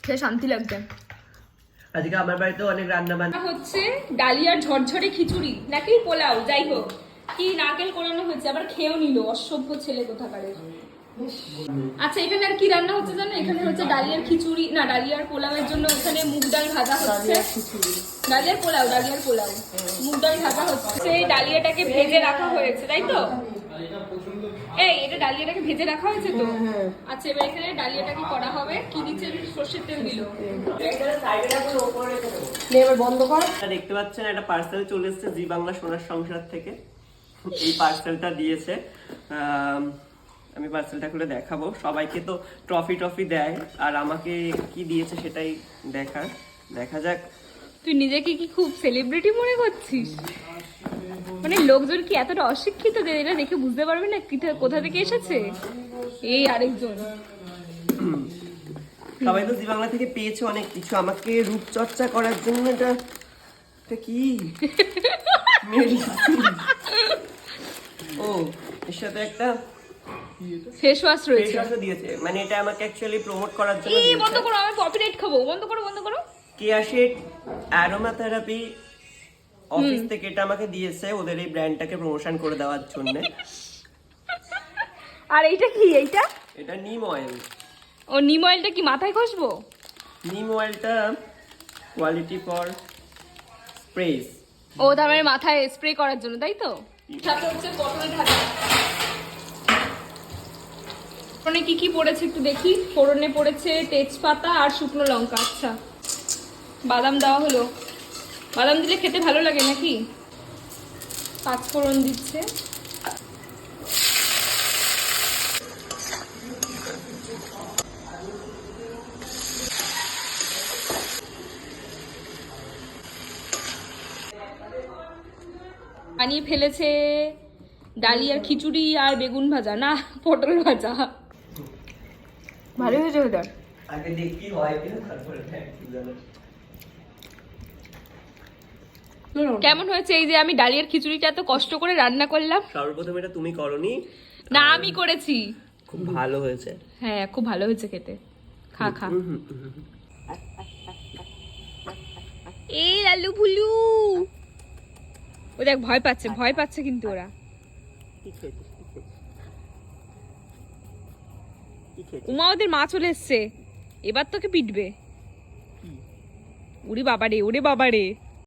খেয়ে শান্তি লাগছে। আজকে আমার বাড়িতে অনেক রান্না বান্না হচ্ছে ডালিয়ার ঝরঝরে খিচুড়ি নাকি পোলাও, যাই হোক কি নারকেল কোরানো হয়েছে, আবার খেয়েও নিল অসভ্য ছেলে কোথাকারের। আচ্ছা এখানে আর কি রান্না হচ্ছে জানো? এখানে হচ্ছে ডালিয়ার খিচুড়ি না ডালিয়ার পোলাওয়ের জন্য এখানে মুগ ডাল ভাজা হচ্ছে। ডালিয়ার পোলাও মুগ ডাল ভাজা হচ্ছে। ডালিয়াটাকে ভেজে রাখা হয়েছে তাই তো? এই এটা ডালিয়াটাকে ভেজে রাখা হয়েছে তো? আচ্ছা এবার এখানে ডালিয়াটাকে করা হবে। কি দিচ্ছে? সর্ষের তেল দিল। এবার বন্ধ কর। দেখতে পাচ্ছেন একটা পার্সেল চলে এসেছে জি বাংলা সোনার সংসার থেকে। এই পার্সেলটা দিয়েছে, আমি পার্সেলটা খুলে দেখাবো। সবাইকে তো ট্রফি দেয়, আর আমাকে কি দিয়েছে সেটাই দেখা যাক। তুই নিজেকে কি খুব সেলিব্রিটি মনে করছিস? মানে লোকজন কি এতটা অশিক্ষিত যে এটা দেখে বুঝতে পারবে না কোথা থেকে এসেছে? এই আরেকজন। সবাই তো জি বাংলা থেকে পেয়েছে অনেক কিছু, আমাকে রূপচর্চা করার জন্য এটা কি ও এর সাথে একটা ফেস ওয়াশ রয়েছে। ফেস ওয়াশও দিয়েছে, মানে এটা আমাকে অ্যাকচুয়ালি প্রমোট করার জন্য এই দিয়েছে। বন্ধ করো, আমি কপিরাইট খাবো। বন্ধ করো। কেয়াশেট অ্যারোমা থেরাপি অফিস থেকে এটা আমাকে দিয়েছে ওদের এই ব্র্যান্ডটাকে প্রমোশন করে দেওয়ার জন্য। আর এইটা কি? এটা নিম অয়েল। ও নিম অয়েলটা কি মাথায় ঘষবো? নিম অয়েলটা কোয়ালিটি ফর স্প্রেস। ও তার মানে মাথায় স্প্রে করার জন্য তাই তো? সাথে হচ্ছে পটল ভাজা। ফোড়নে কি পড়েছে একটু দেখি। ফোড়নে পড়েছে তেজপাতা আর শুকনো লঙ্কা। আচ্ছা বাদাম দেওয়া হলো। বাদাম দিলে খেতে ভালো লাগে নাকি? পাঁচফোড়ন দিচ্ছে। বানিয়ে ফেলেছে ডালিয়ার খিচুড়ি আর বেগুন ভাজা, না পটল ভাজা। ভালো হয়েছে ওটা। আগে দেখি হয় কিনা তারপরে কেমন হয়েছে? এই যে আমি ডালিয়ার খিচুড়িটা এত কষ্ট করে রান্না করলাম। সর্বপ্রথম এটা তুমি করনি? না আমি করেছি। খুব ভালো হয়েছে। হ্যাঁ খুব ভালো হয়েছে খেতে। খা এই লালু ভুলু। ও দেখ ভয় পাচ্ছে কিন্তু ওরা। উমা ওদের মা চলে এসছে, এবার তোকে পিটবে। ওরে বাবারে